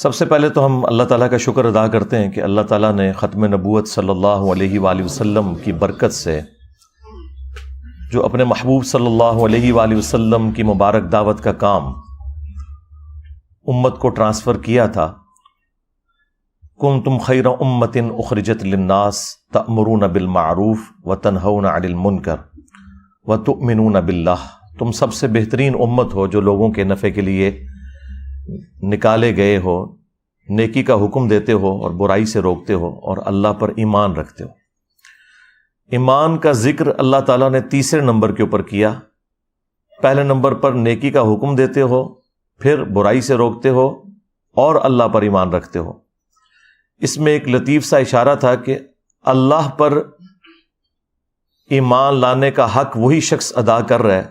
سب سے پہلے تو ہم اللہ تعالیٰ کا شکر ادا کرتے ہیں کہ اللہ تعالیٰ نے ختم نبوت صلی اللہ علیہ وآلہ وسلم کی برکت سے جو اپنے محبوب صلی اللہ علیہ وآلہ وسلم کی مبارک دعوت کا کام امت کو ٹرانسفر کیا تھا. کنتم خیر امۃ اخرجت للناس تأمرون بالمعروف وتنہون عن المنکر وتؤمنون باللہ. تم سب سے بہترین امت ہو جو لوگوں کے نفع کے لیے نکالے گئے ہو، نیکی کا حکم دیتے ہو اور برائی سے روکتے ہو اور اللہ پر ایمان رکھتے ہو. ایمان کا ذکر اللہ تعالیٰ نے تیسرے نمبر کے اوپر کیا. پہلے نمبر پر نیکی کا حکم دیتے ہو، پھر برائی سے روکتے ہو اور اللہ پر ایمان رکھتے ہو. اس میں ایک لطیف سا اشارہ تھا کہ اللہ پر ایمان لانے کا حق وہی شخص ادا کر رہا ہے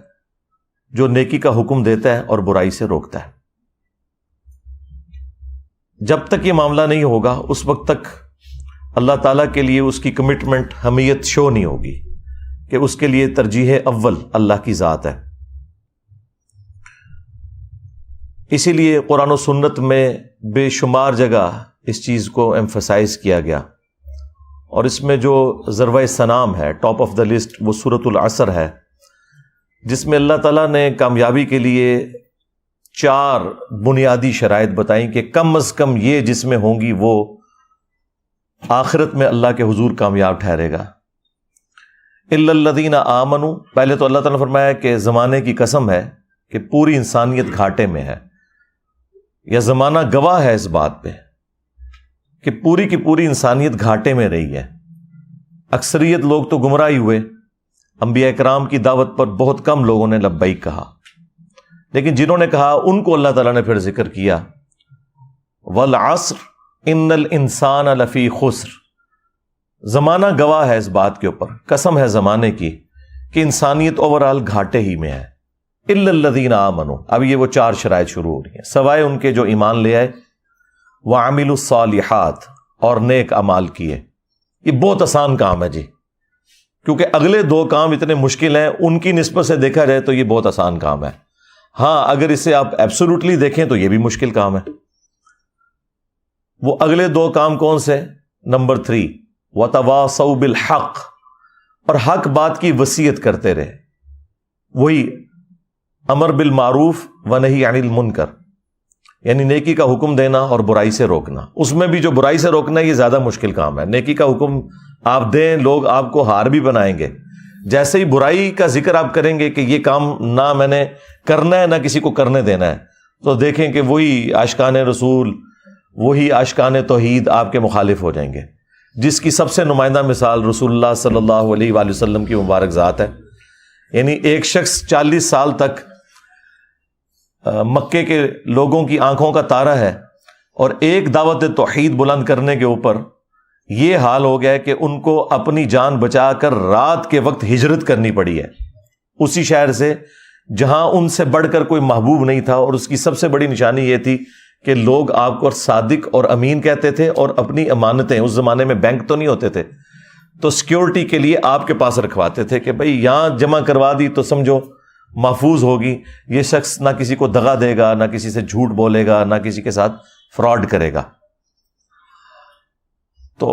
جو نیکی کا حکم دیتا ہے اور برائی سے روکتا ہے. جب تک یہ معاملہ نہیں ہوگا اس وقت تک اللہ تعالیٰ کے لیے اس کی کمٹمنٹ، حمیت شو نہیں ہوگی کہ اس کے لیے ترجیح اول اللہ کی ذات ہے. اسی لیے قرآن و سنت میں بے شمار جگہ اس چیز کو ایمفسائز کیا گیا، اور اس میں جو ضربۂ سنام ہے، ٹاپ آف دا لسٹ، وہ سورۃ العصر ہے، جس میں اللہ تعالیٰ نے کامیابی کے لیے 4 بنیادی شرائط بتائیں کہ کم از کم یہ جس میں ہوں گی وہ آخرت میں اللہ کے حضور کامیاب ٹھہرے گا. الا الذین آمنوا، پہلے تو اللہ تعالیٰ نے فرمایا کہ زمانے کی قسم ہے کہ پوری انسانیت گھاٹے میں ہے، یا زمانہ گواہ ہے اس بات پہ کہ پوری کی پوری انسانیت گھاٹے میں رہی ہے. اکثریت لوگ تو گمراہی ہوئے. انبیاء کرام کی دعوت پر بہت کم لوگوں نے لبیک کہا، لیکن جنہوں نے کہا ان کو اللہ تعالیٰ نے پھر ذکر کیا، والعصر ان الانسان لفی خسر. زمانہ گواہ ہے اس بات کے اوپر، قسم ہے زمانے کی کہ انسانیت اوورآل گھاٹے ہی میں ہے. الا الذین آمنوا، اب یہ وہ 4 شرائط شروع ہو رہی ہیں، سوائے ان کے جو ایمان لے آئے، وعملوا الصالحات، اور نیک اعمال کیے. یہ بہت آسان کام ہے جی، کیونکہ اگلے 2 کام اتنے مشکل ہیں، ان کی نسبت سے دیکھا جائے تو یہ بہت آسان کام ہے. ہاں اگر اسے آپ ایبسولوٹلی دیکھیں تو یہ بھی مشکل کام ہے. وہ اگلے 2 کام کون سے؟ نمبر 3، وتواصوا بالحق، اور حق بات کی وصیت کرتے رہے. وہی امر بالمعروف ونہی عن المنکر، یعنی نیکی کا حکم دینا اور برائی سے روکنا. اس میں بھی جو برائی سے روکنا ہے یہ زیادہ مشکل کام ہے. نیکی کا حکم آپ دیں، لوگ آپ کو ہار بھی بنائیں گے. جیسے ہی برائی کا ذکر آپ کریں گے کہ یہ کام نہ میں نے کرنا ہے نہ کسی کو کرنے دینا ہے، تو دیکھیں کہ وہی عاشقان رسول، وہی عاشقان توحید آپ کے مخالف ہو جائیں گے. جس کی سب سے نمائندہ مثال رسول اللہ صلی اللہ علیہ وآلہ وسلم کی مبارک ذات ہے. یعنی ایک شخص 40 سال تک مکے کے لوگوں کی آنکھوں کا تارا ہے، اور ایک دعوت توحید بلند کرنے کے اوپر یہ حال ہو گیا ہے کہ ان کو اپنی جان بچا کر رات کے وقت ہجرت کرنی پڑی ہے اسی شہر سے جہاں ان سے بڑھ کر کوئی محبوب نہیں تھا. اور اس کی سب سے بڑی نشانی یہ تھی کہ لوگ آپ کو صادق اور امین کہتے تھے، اور اپنی امانتیں، اس زمانے میں بینک تو نہیں ہوتے تھے، تو سیکیورٹی کے لیے آپ کے پاس رکھواتے تھے کہ بھئی یہاں جمع کروا دی تو سمجھو محفوظ ہوگی، یہ شخص نہ کسی کو دغا دے گا، نہ کسی سے جھوٹ بولے گا، نہ کسی کے ساتھ فراڈ کرے گا. تو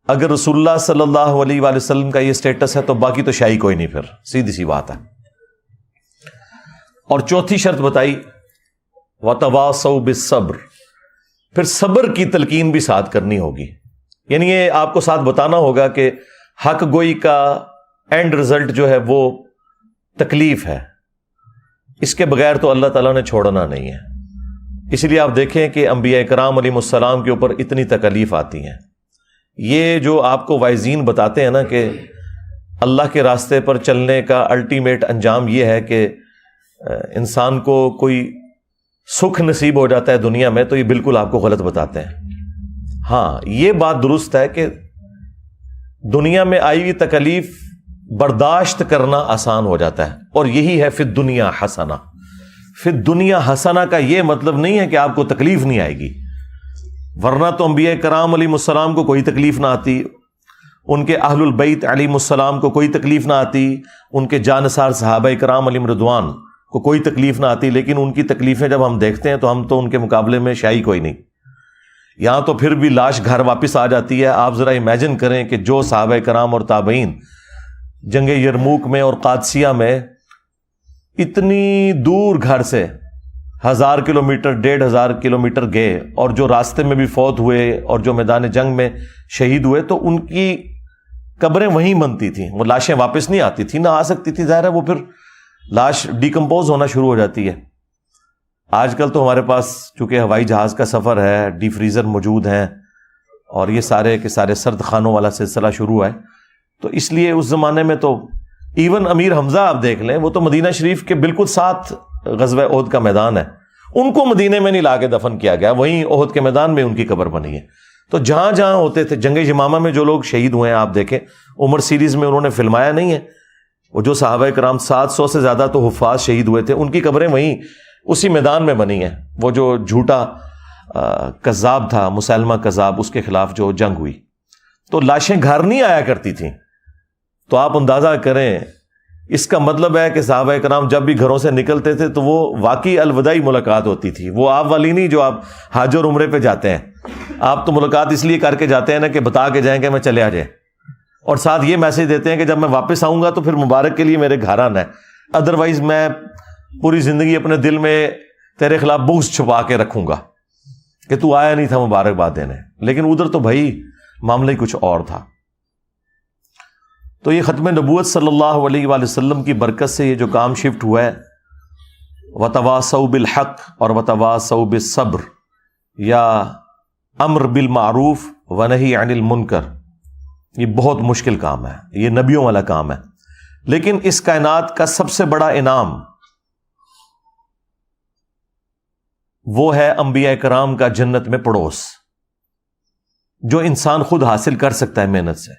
اگر رسول اللہ صلی اللہ علیہ وآلہ وسلم کا یہ سٹیٹس ہے تو باقی تو شاہی کوئی نہیں، پھر سیدھی سی بات ہے. اور چوتھی شرط بتائی، وتواصوا بالصبر، پھر صبر کی تلقین بھی ساتھ کرنی ہوگی. یعنی یہ آپ کو ساتھ بتانا ہوگا کہ حق گوئی کا اینڈ رزلٹ جو ہے وہ تکلیف ہے، اس کے بغیر تو اللہ تعالیٰ نے چھوڑنا نہیں ہے. اس لیے آپ دیکھیں کہ انبیاء کرام علیہ السلام کے اوپر اتنی تکلیف آتی ہیں. یہ جو آپ کو وائزین بتاتے ہیں نا کہ اللہ کے راستے پر چلنے کا الٹیمیٹ انجام یہ ہے کہ انسان کو کوئی سکھ نصیب ہو جاتا ہے دنیا میں، تو یہ بالکل آپ کو غلط بتاتے ہیں. ہاں یہ بات درست ہے کہ دنیا میں آئی ہوئی تکلیف برداشت کرنا آسان ہو جاتا ہے، اور یہی ہے فی الدنیا حسنہ. فی الدنیا حسنہ کا یہ مطلب نہیں ہے کہ آپ کو تکلیف نہیں آئے گی، ورنہ تو انبیاء کرام علیہ السلام کو کوئی تکلیف نہ آتی، ان کے اہل البیت علیہ السلام کو کوئی تکلیف نہ آتی، ان کے جانثار صحابہ کرام علیہم رضوان کو کوئی تکلیف نہ آتی، لیکن ان کی تکلیفیں جب ہم دیکھتے ہیں تو ہم تو ان کے مقابلے میں شاہی کوئی نہیں. یہاں تو پھر بھی لاش گھر واپس آ جاتی ہے. آپ ذرا امیجن کریں کہ جو صحابہ کرام اور تابعین جنگ یرموک میں اور قادسیہ میں اتنی دور گھر سے 1000 کلومیٹر 1500 کلومیٹر گئے، اور جو راستے میں بھی فوت ہوئے اور جو میدان جنگ میں شہید ہوئے، تو ان کی قبریں وہیں بنتی تھیں. وہ لاشیں واپس نہیں آتی تھیں، نہ آ سکتی تھی. ظاہر ہے وہ پھر لاش ڈیکمپوز ہونا شروع ہو جاتی ہے. آج کل تو ہمارے پاس چونکہ ہوائی جہاز کا سفر ہے، ڈی فریزر موجود ہیں، اور یہ سارے کے سارے سرد خانوں والا سلسلہ شروع ہے، تو اس لیے اس زمانے میں تو ایون امیر حمزہ آپ دیکھ لیں، وہ تو مدینہ شریف کے بالکل ساتھ غزوہ احد کا میدان ہے، ان کو مدینے میں نہیں لا کے دفن کیا گیا، وہیں احد کے میدان میں ان کی قبر بنی ہے. تو جہاں جہاں ہوتے تھے، جنگ یمامہ میں جو لوگ شہید ہوئے ہیں آپ دیکھیں، عمر سیریز میں انہوں نے فلمایا نہیں ہے، وہ جو صحابہ کرام 700 سے زیادہ تو حفاظ شہید ہوئے تھے، ان کی قبریں وہیں اسی میدان میں بنی ہیں. وہ جو جھوٹا کذاب تھا مسیلمہ کذاب، اس کے خلاف جو جنگ ہوئی، تو لاشیں گھر نہیں آیا کرتی تھیں. تو آپ اندازہ کریں، اس کا مطلب ہے کہ صحابہ کرام جب بھی گھروں سے نکلتے تھے تو وہ واقعی الوداعی ملاقات ہوتی تھی. وہ آپ والی نہیں جو آپ حج اور عمرے پہ جاتے ہیں. آپ تو ملاقات اس لیے کر کے جاتے ہیں نا کہ بتا کے جائیں کہ میں چلے آ جائیں، اور ساتھ یہ میسج دیتے ہیں کہ جب میں واپس آؤں گا تو پھر مبارک کے لیے میرے گھر آنا ہے، ادروائز میں پوری زندگی اپنے دل میں تیرے خلاف بغض چھپا کے رکھوں گا کہ تو آیا نہیں تھا مبارکباد دینے. لیکن ادھر تو بھائی معاملہ ہی کچھ اور تھا. تو یہ ختم نبوت صلی اللہ علیہ وآلہ وسلم کی برکت سے یہ جو کام شفٹ ہوا ہے، وتواصوا بالحق اور وتواصوا بالصبر، یا امر بالمعروف ونہی عن المنکر، یہ بہت مشکل کام ہے، یہ نبیوں والا کام ہے. لیکن اس کائنات کا سب سے بڑا انعام وہ ہے انبیاء کرام کا جنت میں پڑوس، جو انسان خود حاصل کر سکتا ہے محنت سے.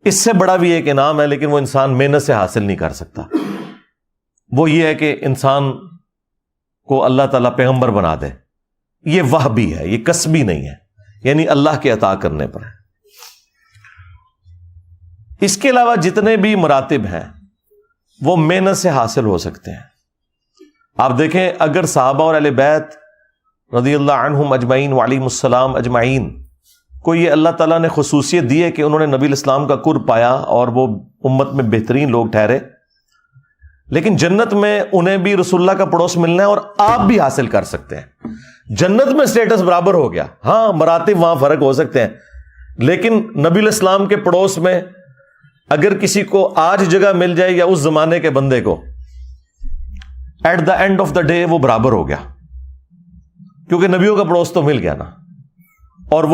اس سے بڑا بھی ایک انعام ہے، لیکن وہ انسان محنت سے حاصل نہیں کر سکتا. وہ یہ ہے کہ انسان کو اللہ تعالیٰ پیغمبر بنا دے. یہ وہبی ہے، یہ کسبی نہیں ہے، یعنی اللہ کے عطا کرنے پر ہے. اس کے علاوہ جتنے بھی مراتب ہیں وہ محنت سے حاصل ہو سکتے ہیں. آپ دیکھیں، اگر صحابہ اور اہل بیت رضی اللہ عنہم اجمعین وعلیہم السلام اجمعین کو یہ اللہ تعالیٰ نے خصوصیت دی ہے کہ انہوں نے نبی الاسلام کا قرب پایا اور وہ امت میں بہترین لوگ ٹھہرے، لیکن جنت میں انہیں بھی رسول اللہ کا پڑوس ملنا ہے، اور آپ بھی حاصل کر سکتے ہیں. جنت میں سٹیٹس برابر ہو گیا. ہاں مراتب وہاں فرق ہو سکتے ہیں، لیکن نبی الاسلام کے پڑوس میں اگر کسی کو آج جگہ مل جائے یا اس زمانے کے بندے کو، at the end of the day وہ برابر ہو گیا، کیونکہ نبیوں کا پڑوس تو مل گیا نا.